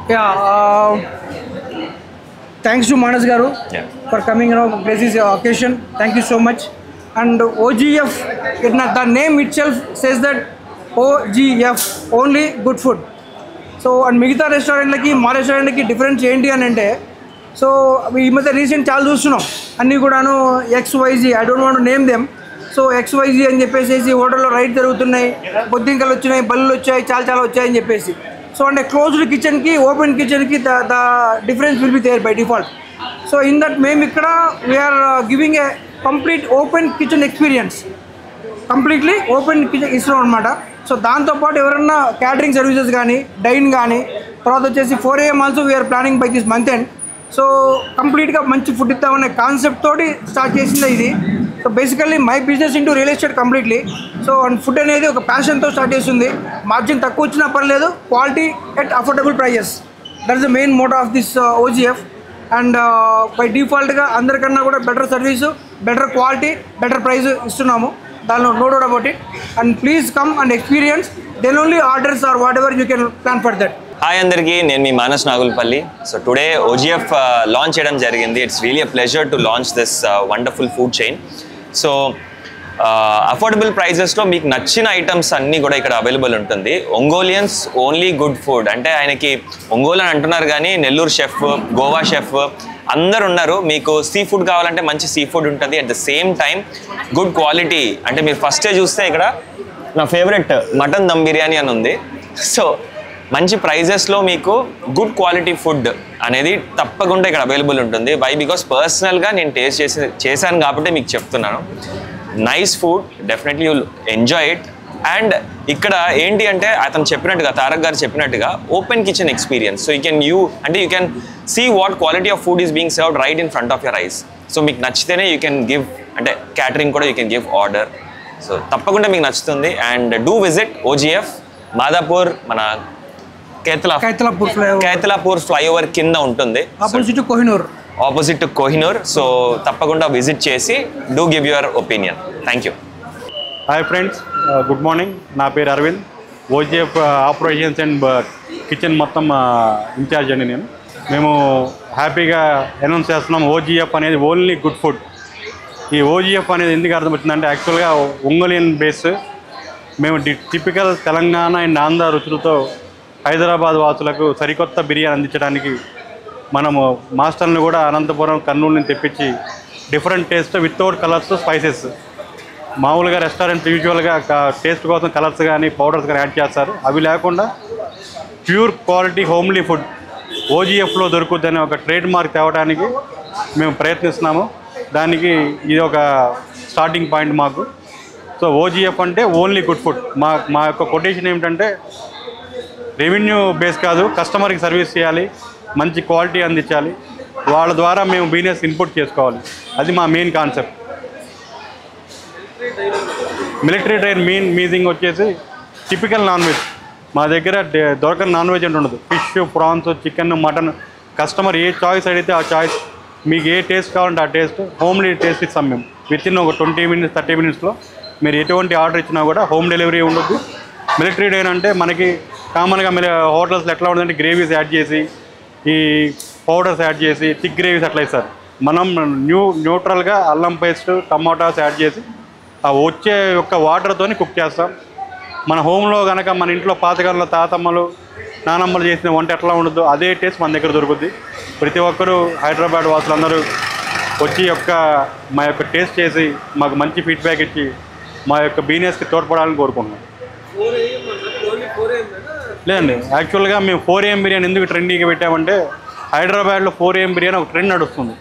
Yeah, thanks to Manas Garu for coming around. This is your occasion. Thank you so much. And OGF, the name itself says that OGF, only good food. So, and మిగతా రెస్టారెంట్లకి మా రెస్టారెంట్కి difference ఏంటి అని అంటే, so ఈ మధ్య recent చాలా చూస్తున్నాం అన్నీ కూడాను XYZ, I don't want to name them. So XYZ అని చెప్పేసి హోటల్లో రైట్ జరుగుతున్నాయి, బొద్దింకలు వచ్చినాయి, బల్లులు వచ్చాయి, చాలా వచ్చాయని చెప్పేసి. సో అంటే క్లోజ్డ్ కిచెన్కి ఓపెన్ కిచెన్కి the difference will be there by default. So in that మేము ఇక్కడ we're giving a complete open kitchen experience, completely open kitchen ఇస్తున్నాం అనమాట. సో దాంతోపాటు ఎవరన్నా క్యాటరింగ్ సర్వీసెస్ కానీ, డైన్ కానీ, తర్వాత వచ్చేసి 4 AM also we're planning by this month end. So కంప్లీట్గా మంచి ఫుడ్ ఇద్దామనే కాన్సెప్ట్ తోటి స్టార్ట్ చేసింది ఇది. So basically my business into real estate completely. So and food అనేది ఒక ప్యాషన్తో స్టార్ట్ చేస్తుంది. మార్జిన్ తక్కువ వచ్చినా పర్లేదు, quality at affordable prices, that is the main motto of this OGF. And by డిఫాల్ట్గా అందరికన్నా కూడా better service, better quality, better price ఇస్తున్నాము, దానిలో no doubt about it. And please come and experience, then only orders or whatever you can plan for that. Hi అందరికీ, నేను మీ Manas Nagulpalli. So today OGF launch చేయడం జరిగింది. It's really a pleasure to launch this wonderful food chain. So affordable ప్రైజెస్లో మీకు నచ్చిన items అన్నీ కూడా ఇక్కడ అవైలబుల్ ఉంటుంది. ఒంగోలియన్స్ ఓన్లీ గుడ్ ఫుడ్ అంటే ఆయనకి ఒంగోలు అని అంటున్నారు కానీ నెల్లూరు షెఫ్, గోవా షెఫ్ అందరు ఉన్నారు. మీకు సీ ఫుడ్ కావాలంటే మంచి సీ ఫుడ్ ఉంటుంది. At the same time good quality, అంటే మీరు ఫస్టే చూస్తే ఇక్కడ నా ఫేవరెట్ మటన్ దమ్ బిర్యానీ అని ఉంది. సో మంచి ప్రైజెస్లో మీకు గుడ్ క్వాలిటీ ఫుడ్ అనేది తప్పకుండా ఇక్కడ అవైలబుల్ ఉంటుంది. వై? బికాస్ పర్సనల్గా నేను టేస్ట్ చేశాను కాబట్టి మీకు చెప్తున్నాను. Nice food, definitely you'll enjoy it. And ఇక్కడ ఏంటి అంటే అతను చెప్పినట్టుగా, తారక్ గారు చెప్పినట్టుగా open kitchen experience. So you can see what quality of food is being served right in front of your eyes. So మీకు నచ్చితేనే యూ కెన్ గివ్, అంటే catering కూడా you can give order. So తప్పకుండా మీకు నచ్చుతుంది. And do visit OGF, Madhapur, మన Kethalapur flyover కింద ఉంటుంది, ఆపోజిట్ టు కోహినూర్. సో తప్పకుండా విజిట్ చేసి do give your opinion. Thank you. Hi friends, good morning. నా పేరు Aravind. OGF operations and kitchen మొత్తం ఇన్ఛార్జ్ అండి నేను. మేము హ్యాపీగా అనౌన్స్ చేస్తున్నాం OGF అనేది ఓన్లీ గుడ్ ఫుడ్. ఈ OGF అనేది ఎందుకు అర్థమవుతుందంటే యాక్చువల్గా ఒంగోలియన్ బేస్. మేము టిపికల్ తెలంగాణ అండ్ ఆంధ్ర రుచులతో హైదరాబాద్ వాసులకు సరికొత్త బిర్యానీ అందించడానికి మనము మాస్టర్ని కూడా అనంతపురం, కర్నూలు నుంచి తెప్పించి different taste without colours, spices. మామూలుగా రెస్టారెంట్ యూజువల్గా టేస్ట్ కోసం కలర్స్ కానీ పౌడర్స్ కానీ యాడ్ చేస్తారు. అవి లేకుండా ప్యూర్ క్వాలిటీ హోమ్లీ ఫుడ్ OGFలో దొరుకుతుందని ఒక ట్రేడ్ మార్క్ తేవడానికి మేము ప్రయత్నిస్తున్నాము. దానికి ఇది ఒక స్టార్టింగ్ పాయింట్ మాకు. సో OGF అంటే ఓన్లీ గుడ్ ఫుడ్. మా యొక్క కొటేషన్ ఏమిటంటే రెవెన్యూ బేస్ కాదు, కస్టమర్కి సర్వీస్ చేయాలి, మంచి క్వాలిటీ అందించాలి, వాళ్ళ ద్వారా మేము బిజినెస్ ఇన్పుట్ చేసుకోవాలి. అది మా మెయిన్ కాన్సెప్ట్. మిలిటరీ ట్రైన్ మీజింగ్ వచ్చేసి టిపికల్ నాన్ వెజ్. మా దగ్గర దొరకని నాన్ వెజ్ అంటే ఉండదు. Fish, prawns, chicken, mutton. Customer a choice అడిగితే ఆ చాయిస్, మీకు ఏ టేస్ట్ కావాలంటే ఆ టేస్ట్, హోమ్లీ టేస్ట్ ఇస్తాం మేము. వితిన్ ఒక 20 minutes 30 minutesలో మీరు ఎటువంటి ఆర్డర్ ఇచ్చినా కూడా హోమ్ డెలివరీ ఉండదు. మిలిటరీ ట్రైన్ అంటే మనకి కామన్గా హోటల్స్లో ఎట్లా ఉంటుందంటే గ్రేవీస్ యాడ్ చేసి, ఈ పౌడర్స్ యాడ్ చేసి థిక్ గ్రేవీస్ అట్లా ఇస్తారు. మనం న్యూట్రల్గా అల్లం పేస్ట్, టమాటాస్ యాడ్ చేసి ఆ వచ్చే యొక్క వాటర్తోని కుక్ చేస్తాం. మన హోమ్లో కనుక మన ఇంట్లో పాతకాలంలో తాతమ్మలు, నానమ్మలు చేసిన వంట ఎట్లా ఉండదు అదే టేస్ట్ మన దగ్గర దొరుకుద్ది. ప్రతి ఒక్కరూ హైదరాబాద్ వాసులందరూ వచ్చి మా యొక్క టేస్ట్ చేసి మాకు మంచి ఫీడ్బ్యాక్ ఇచ్చి మా యొక్క బిజినెస్కి తోడ్పడాలని కోరుకుంటున్నాం. లేదండి, యాక్చువల్గా మేము 4 AM బిర్యానీ ఎందుకు ట్రెండీగా పెట్టామంటే హైదరాబాద్లో 4 AM బిర్యానీ ఒక ట్రెండ్ నడుస్తుంది.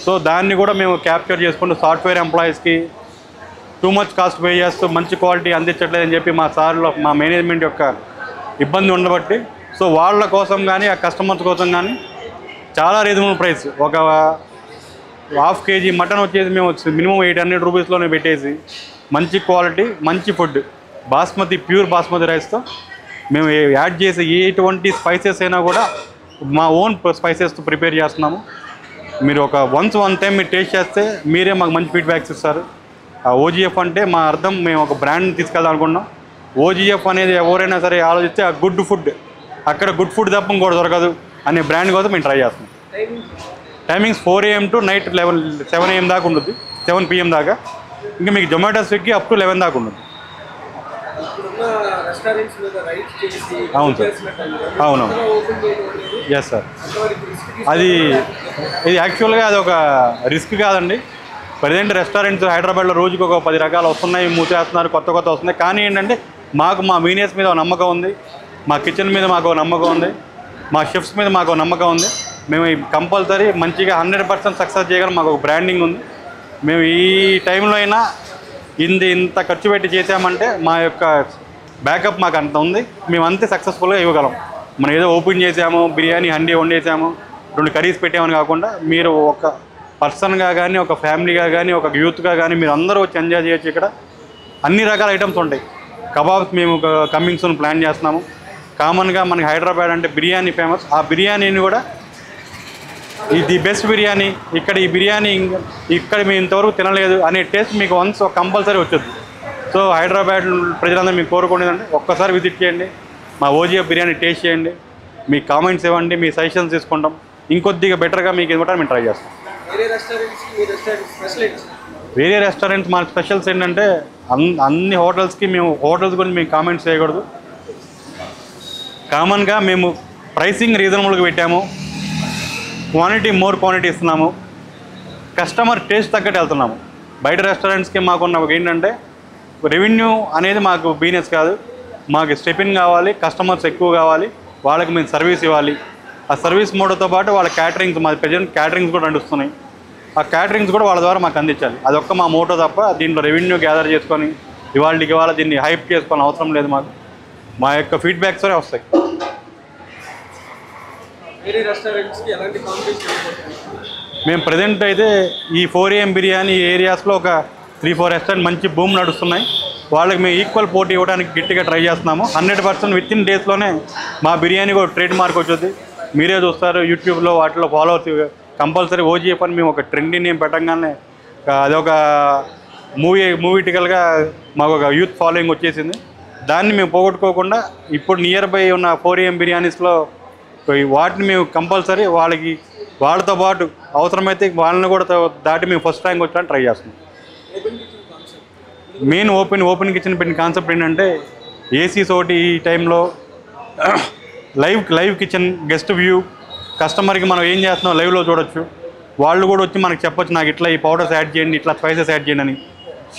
సో దాన్ని కూడా మేము క్యాప్చర్ చేసుకుంటూ సాఫ్ట్వేర్ ఎంప్లాయీస్కి టూ మచ్ కాస్ట్ పే చేస్తూ మంచి క్వాలిటీ అందించట్లేదని చెప్పి మా మేనేజ్మెంట్ యొక్క ఇబ్బంది ఉండబట్టి, సో వాళ్ళ కోసం కానీ ఆ కస్టమర్స్ కోసం కానీ చాలా రీజనబుల్ ప్రైస్. ఒక 1/2 kg మటన్ వచ్చేసి మేము మినిమం 800 రూపీస్లోనే పెట్టేసి మంచి క్వాలిటీ, మంచి ఫుడ్, ప్యూర్ బాస్మతి రైస్తో మేము యాడ్ చేసి ఎటువంటి స్పైసెస్ అయినా కూడా మా ఓన్ స్పైసెస్తో ప్రిపేర్ చేస్తున్నాము. మీరు వన్ టైం మీరు టేస్ట్ చేస్తే మీరే మాకు మంచి ఫీడ్బ్యాక్స్ ఇస్తారు. OGF అంటే మా అర్థం మేము ఒక బ్రాండ్ తీసుకెళ్దాం అనుకున్నాం. ఓజీఎఫ్ అనేది ఎవరైనా సరే ఆలోచిస్తే ఆ గుడ్ ఫుడ్, అక్కడ గుడ్ ఫుడ్ తప్ప ఇంకోటి దొరకదు అనే బ్రాండ్ కోసం మేము ట్రై చేస్తున్నాం. Timings 4 AM to night 7 AM దాకా ఉంటుంది, 7 PM దాకా. ఇంకా మీకు జొమాటో, స్విగ్గీ అప్ టు 11 దాకా ఉంటుంది. అవును సార్, అవునవును, ఎస్ సార్. ఇది యాక్చువల్గా అది ఒక రిస్క్ కాదండి. ప్రజెంట్ రెస్టారెంట్స్ హైదరాబాద్లో రోజుకి ఒక 10 రకాలు వస్తున్నాయి, మూసేస్తున్నారు, కొత్త వస్తున్నాయి. కానీ ఏంటంటే మాకు మా మీనియర్స్ మీద ఒక నమ్మకం ఉంది, మా కిచెన్ మీద మాకు ఒక నమ్మకం ఉంది, మా షెఫ్స్ మీద మాకు ఒక నమ్మకం ఉంది. మేము కంపల్సరీ మంచిగా 100% సక్సెస్ చేయగలం. మాకు ఒక బ్రాండింగ్ ఉంది. మేము ఈ టైంలో అయినా ఇంత ఖర్చు పెట్టి చేసామంటే మా యొక్క బ్యాకప్ మాకు అంత ఉంది. మేము అంతే సక్సెస్ఫుల్గా ఇవ్వగలం. మనం ఏదో ఓపెన్ చేసాము, బిర్యానీ హండీ వండేసాము, 2 కర్రీస్ పెట్టామని కాకుండా మీరు ఒక పర్సన్గా కానీ, ఒక ఫ్యామిలీగా కానీ, ఒక యూత్గా కానీ మీరు అందరూ వచ్చి ఎంజాయ్ చేయొచ్చు. ఇక్కడ అన్ని రకాల ఐటమ్స్ ఉంటాయి. కబాబ్స్ మేము కమింగ్ సూన్ ప్లాన్ చేస్తున్నాము. కామన్గా మనకి హైదరాబాద్ అంటే బిర్యానీ ఫేమస్. ఆ బిర్యానీని కూడా ఇది బెస్ట్ బిర్యానీ, ఇక్కడ ఈ బిర్యానీ ఇక్కడ మేము ఇంతవరకు తినలేదు అనే టేస్ట్ మీకు వన్స్ కంపల్సరీ వచ్చుద్ది. సో హైదరాబాద్ ప్రజలందరూ మీకు కోరుకునేదంటే ఒక్కసారి విజిట్ చేయండి, మా ఓజీఎఫ్ బిర్యానీ టేస్ట్ చేయండి, మీ కామెంట్స్ ఇవ్వండి, మీ సజెషన్స్ తీసుకుంటాం. ఇంకొద్దిగా బెటర్గా మీకు ఇవ్వడానికి మేము ట్రై చేస్తాం. వేరే రెస్టారెంట్స్ మన స్పెషల్స్ ఏంటంటే అన్ని హోటల్స్కి మేము హోటల్స్ గురించి మేము కామెంట్స్ చేయకూడదు. కామన్గా మేము ప్రైసింగ్ రీజనబుల్గా పెట్టాము, క్వాంటిటీ మోర్ క్వాంటిటీ ఇస్తున్నాము, కస్టమర్ టేస్ట్ తగ్గట్టు వెళ్తున్నాము. బయట రెస్టారెంట్స్కి మాకున్న ఏంటంటే రెవెన్యూ అనేది మాకు బిజినెస్ కాదు, మాకు స్టెపిన్ కావాలి, కస్టమర్స్ ఎక్కువ కావాలి, వాళ్ళకి మేము సర్వీస్ ఇవ్వాలి. ఆ సర్వీస్ మోడల్తో పాటు వాళ్ళ క్యాటరింగ్స్, మా ప్రజెంట్ క్యాటరింగ్స్ కూడా నడుస్తున్నాయి. ఆ క్యాటరింగ్స్ కూడా వాళ్ళ ద్వారా మాకు అందించాలి. అదొక్క మా మోటో తప్ప దీంట్లో రెవెన్యూ గ్యాదర్ చేసుకొని ఇవాళ దీన్ని హైప్ చేసుకోవాలని అవసరం లేదు. మాకు మా యొక్క ఫీడ్బ్యాక్స్ వస్తాయి. మేము ప్రజెంట్ అయితే ఈ 4 AM బిర్యానీ ఏరియాస్లో ఒక 3-4 రెస్టారెంట్ మంచి భూమి నడుస్తున్నాయి. వాళ్ళకి మేము ఈక్వల్ పోటీ ఇవ్వడానికి గట్టిగా ట్రై చేస్తున్నాము. 100% విత్ ఇన్ డేస్లోనే మా బిర్యానీ కూడా ట్రేడ్ మార్క్ వచ్చుద్ది. మీరే చూస్తారు యూట్యూబ్లో, వాటిలో ఫాలోవర్స్ కంపల్సరీ ఓజీఎఫ్ అని మేము ఒక ట్రెండీ నేమ్ పెట్టంగానే అదొక మూవీటికల్గా మాకు ఒక యూత్ ఫాలోయింగ్ వచ్చేసింది. దాన్ని మేము పోగొట్టుకోకుండా ఇప్పుడు నియర్ బై ఉన్న 4 AM బిర్యానీస్లో వాటిని మేము కంపల్సరీ వాళ్ళతో పాటు అవసరమైతే వాళ్ళని కూడా దాటి మేము ఫస్ట్ ర్యాంక్ వచ్చడానికి ట్రై చేస్తున్నాం. మెయిన్ ఓపెన్ కిచెన్ పెట్టిన కాన్సెప్ట్ ఏంటంటే ఏసీస్ ఒకటి ఈ టైంలో లైవ్ కిచెన్, గెస్ట్ వ్యూ, కస్టమర్కి మనం ఏం చేస్తున్నాం లైవ్లో చూడొచ్చు. వాళ్ళు కూడా వచ్చి మనకు చెప్పొచ్చు, నాకు ఇట్లా ఈ పౌడర్స్ యాడ్ చేయండి, ఇట్లా స్పైసెస్ యాడ్ చేయండి అని.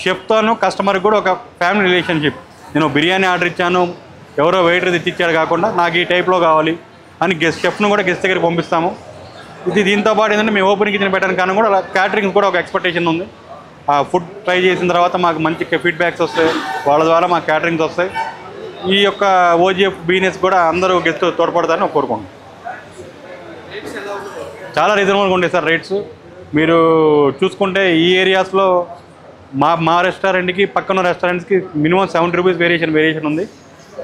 షెఫ్తోనూ కస్టమర్కి కూడా ఒక ఫ్యామిలీ రిలేషన్షిప్. నేను బిర్యానీ ఆర్డర్ ఇచ్చాను, ఎవరో వెయిటర్ తెచ్చిచ్చాడు కాకుండా నాకు ఈ టైప్లో కావాలి అని షెఫ్ను కూడా గెస్ట్ దగ్గరికి పంపిస్తాము. దీంతో పాటు ఏంటంటే మేము ఓపెన్ కిచెన్ పెట్టడానికి కారణం కూడా క్యాటరింగ్ కూడా ఒక ఎక్స్పెక్టేషన్ ఉంది. ఆ ఫుడ్ ట్రై చేసిన తర్వాత మాకు మంచి ఫీడ్బ్యాక్స్ వస్తాయి, వాళ్ళ ద్వారా మాకు క్యాటరింగ్స్ వస్తాయి. ఈ యొక్క ఓజీఎఫ్ బిజినెస్ కూడా అందరూ గెస్ట్ తోడ్పడతారని కోరుకుంటున్నాం. చాలా రీజనబుల్గా ఉంటాయి సార్ రేట్స్. మీరు చూసుకుంటే ఈ ఏరియాస్లో మా రెస్టారెంట్కి పక్కన రెస్టారెంట్స్కి మినిమం 70 రూపీస్ వేరియేషన్ ఉంది.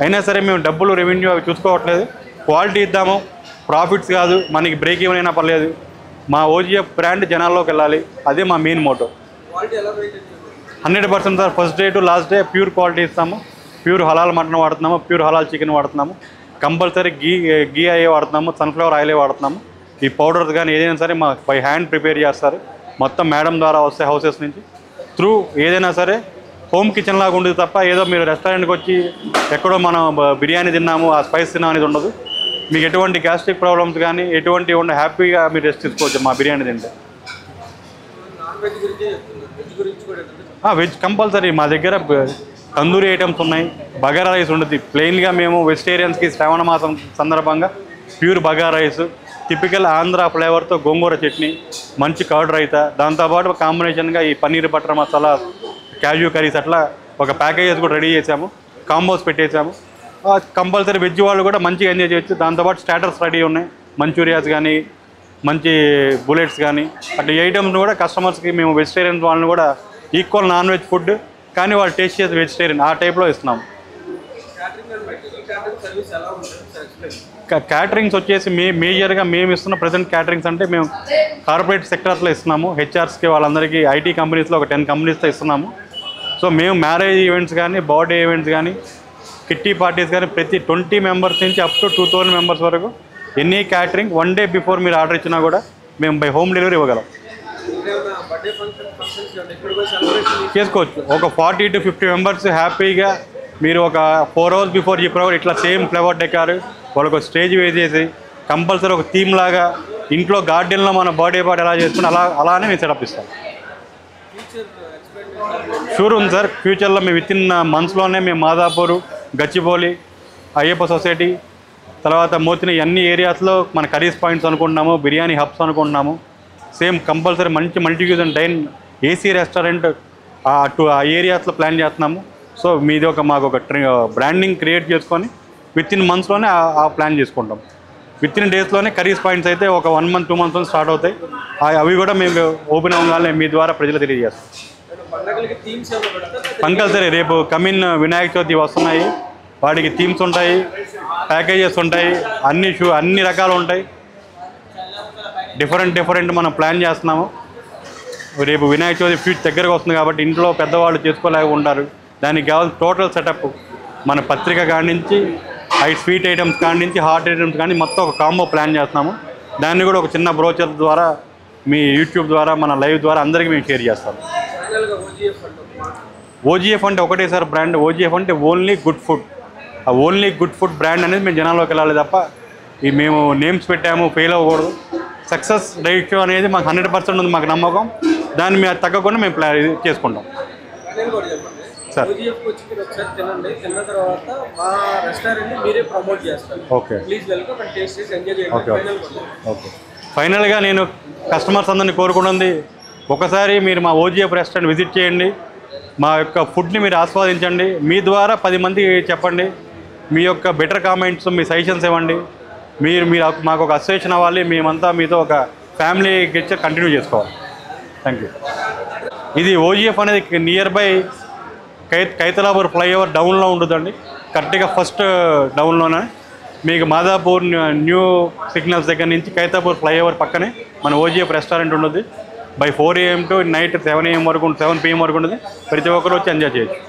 అయినా సరే మేము డబ్బులు రెవెన్యూ అవి చూసుకోవట్లేదు, క్వాలిటీ ఇద్దాము, ప్రాఫిట్స్ కాదు, మనకి బ్రేక్ ఈవెన్ అయినా పర్లేదు, మా ఓజీఎఫ్ బ్రాండ్ జనాల్లోకి వెళ్ళాలి, అదే మా main motto. 100% sir, first day to last day pure quality ఇస్తాము. ప్యూర్ హలాల్ మటన్ వాడుతున్నాము, ప్యూర్ హలాల్ చికెన్ వాడుతున్నాము, కంపల్సరీ గీ అయ్యే వాడుతున్నాము, సన్ఫ్లవర్ ఆయిలే వాడుతున్నాము. ఈ పౌడర్స్ కానీ ఏదైనా సరే మా బై హ్యాండ్ ప్రిపేర్ చేస్తారు, మొత్తం మేడం ద్వారా వస్తాయి హౌసెస్ నుంచి. త్రూ ఏదైనా సరే హోమ్ కిచెన్ లాగా ఉండదు తప్ప ఏదో మీరు రెస్టారెంట్కి వచ్చి ఎక్కడో మనం బిర్యానీ తిన్నాము, ఆ స్పైస్ తిన్నాం అనేది ఉండదు. మీకు ఎటువంటి గ్యాస్ట్రిక్ ప్రాబ్లమ్స్ కానీ ఎటువంటి ఉండే హ్యాపీగా మీరు రెస్ట్ తీసుకోవచ్చు మా బిర్యానీ తింటే. వెజ్ కంపల్సరీ మా దగ్గర తందూరి ఐటమ్స్ ఉన్నాయి, బగారా రైస్ ఉంటుంది. ప్లెయిన్గా మేము వెజిటేరియన్స్కి శ్రావణ మాసం సందర్భంగా pure bagara rice, typical Andhra ఫ్లేవర్తో గోంగూర చట్నీ, మంచి కర్డ్ రైతా, దాంతోపాటు కాంబినేషన్గా ఈ paneer butter masala, cashew curries, అట్లా ఒక ప్యాకేజెస్ కూడా రెడీ చేసాము, కాంబోస్ పెట్టేసాము. కంపల్సరీ వెజ్ వాళ్ళు కూడా మంచిగా ఎంజాయ్ చేయొచ్చు. దాంతోపాటు స్టార్టర్స్ రెడీ ఉన్నాయి, మంచూరియాస్ కానీ, మంచి బుల్లెట్స్ కానీ, అట్లా ఈ ఐటమ్స్ కూడా కస్టమర్స్కి మేము వెజిటేరియన్ వాళ్ళని కూడా ఈక్వల్ నాన్ వెజ్ ఫుడ్ కానీ వాళ్ళు టేస్ట్ చేసి వెజిటేరియన్ ఆ టైప్లో ఇస్తున్నాము. క్యాటరింగ్స్ వచ్చేసి మేజర్గా మేము ఇస్తున్న ప్రజెంట్ క్యాటరింగ్స్ అంటే మేము కార్పొరేట్ సెక్టర్స్లో ఇస్తున్నాము. హెచ్ఆర్స్కి వాళ్ళందరికీ ఐటీ కంపెనీస్లో ఒక 10 కంపెనీస్తో ఇస్తున్నాము. సో మేము మ్యారేజ్ ఈవెంట్స్ కానీ, బర్త్డే ఈవెంట్స్ కానీ, కిట్టి పార్టీస్ కానీ ప్రతి 20 మెంబర్స్ నుంచి అప్ టు 2000 మెంబర్స్ వరకు ఎనీ క్యాటరింగ్ 1 డే బిఫోర్ మీరు ఆర్డర్ ఇచ్చినా కూడా మేము బై హోమ్ డెలివరీ ఇవ్వగలం. చేసుకోవచ్చు. ఒక 40 to 50 మెంబర్స్ హ్యాపీగా మీరు ఒక 4 hours బిఫోర్ చెప్పినప్పుడు ఇట్లా సేమ్ ఫ్లేవర్ డెకార్ వాళ్ళకు స్టేజ్ వేసేసి కంపల్సరీ ఒక థీమ్ లాగా ఇంట్లో గార్డెన్లో మన బర్త్డే పార్టీ ఎలా చేసుకుని అలానే మేము సెటప్ ఇస్తాం. షూర్ ఉంది సార్. ఫ్యూచర్లో మేము వితిన్ మంత్స్లోనే మేము మాదాపూర్, గచ్చిబౌలి, అయ్యప్ప సొసైటీ, తర్వాత మోతిని అన్ని ఏరియాస్లో మన కర్రీస్ పాయింట్స్ అనుకుంటున్నాము, బిర్యానీ హబ్స్ అనుకుంటున్నాము. సేమ్ కంపల్సరీ మంచి multi use dine AC restaurant ఆ ఏరియాస్లో ప్లాన్ చేస్తున్నాము. సో మీది మాకు ఒక బ్రాండింగ్ క్రియేట్ చేసుకొని వితిన్ మంత్స్లోనే ఆ ప్లాన్ చేసుకుంటాం. వితిన్ డేస్లోనే కర్రీస్ పాయింట్స్ అయితే ఒక 1 month 2 months స్టార్ట్ అవుతాయి. అవి కూడా మేము ఓపెన్ అవ్వగానే మీ ద్వారా ప్రజలు తెలియజేస్తాం. కంపల్సరీ రేపు కమిన్ వినాయక చవితి వస్తున్నాయి, వాటికి థీమ్స్ ఉంటాయి, ప్యాకేజెస్ ఉంటాయి, అన్ని రకాలు ఉంటాయి. డిఫరెంట్ మనం ప్లాన్ చేస్తున్నాము. రేపు వినాయక చవితి దగ్గరకు వస్తుంది కాబట్టి ఇంట్లో పెద్దవాళ్ళు చేసుకోలేక ఉంటారు. దానికి కావాల్సిన టోటల్ సెటప్ మన పత్రిక కాడి నుంచి స్వీట్ ఐటమ్స్ కాడి నుంచి హాట్ ఐటమ్స్ కానీ మొత్తం ఒక కాంబో ప్లాన్ చేస్తున్నాము. దాన్ని కూడా ఒక చిన్న బ్రోచర్ ద్వారా మీ యూట్యూబ్ ద్వారా మన లైవ్ ద్వారా అందరికీ మేము షేర్ చేస్తాం. ఓజీఎఫ్ అంటే ఒకటే సార్ బ్రాండ్. ఓజీఎఫ్ అంటే ఓన్లీ గుడ్ ఫుడ్. ఆ ఓన్లీ గుడ్ ఫుడ్ బ్రాండ్ అనేది మేము జనాల్లోకి వెళ్ళాలి తప్ప మేము నేమ్స్ పెట్టాము ఫెయిల్ అవ్వకూడదు. సక్సెస్ రేషియో అనేది మాకు 100% ఉంది, మాకు నమ్మకం. దాన్ని మేము తగ్గకుండా మేము చేసుకుంటాం సార్. Okay okay. ఫైనల్గా నేను కస్టమర్స్ అందరినీ కోరుకుంటుంది, ఒకసారి మీరు మా ఓజీఎఫ్ రెస్టారెంట్ విజిట్ చేయండి, మా యొక్క ఫుడ్ని మీరు ఆస్వాదించండి. మీ ద్వారా 10 మంది చెప్పండి, మీ యొక్క బెటర్ కామెంట్స్, మీ సజెషన్స్ ఇవ్వండి. మీరు మాకు ఒక అసోసియేషన్ అవ్వాలి, మేమంతా మీతో ఒక ఫ్యామిలీ గెచ్చర్ కంటిన్యూ చేసుకోవాలి. Thank you. ఇది ఓజీఎఫ్ అనేది నియర్ బై కైతలాపూర్ ఫ్లైఓవర్ డౌన్లో ఉంటుందండి. కరెక్ట్గా ఫస్ట్ డౌన్లోనే మీకు మాదాపూర్ న్యూ సిగ్నల్స్ దగ్గర నుంచి కైతలాపూర్ ఫ్లైఓవర్ పక్కనే మన ఓజీఎఫ్ రెస్టారెంట్ ఉంటుంది. By 4 AM to night 7 AM వరకు 7 PM వరకు ఉంటుంది. ప్రతి ఒక్కరు వచ్చి ఎంజాయ్ చేయొచ్చు.